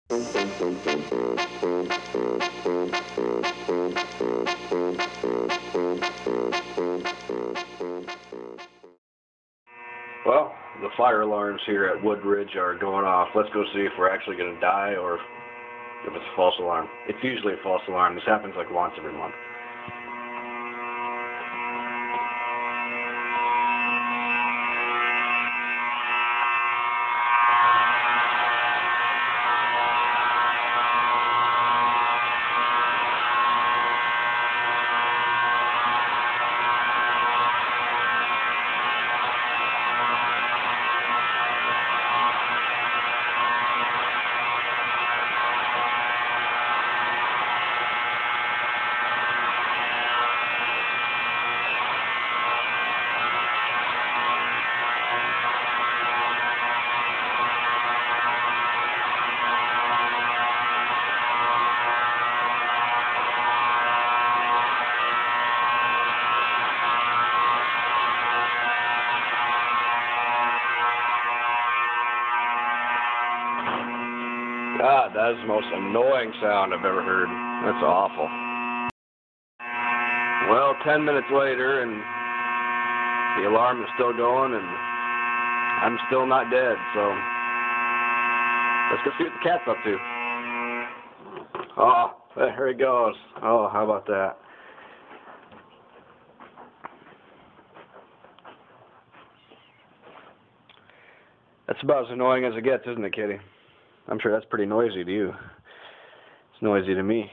Well, the fire alarms here at Woodridge are going off. Let's go see if we're actually going to die or if it's a false alarm. It's usually a false alarm. This happens like once every month. God, that is the most annoying sound I've ever heard. That's awful. Well, 10 minutes later, and the alarm is still going, and I'm still not dead, so let's go see what the cat's up to. Oh, there he goes. Oh, how about that? That's about as annoying as it gets, isn't it, kitty? I'm sure that's pretty noisy to you. It's noisy to me.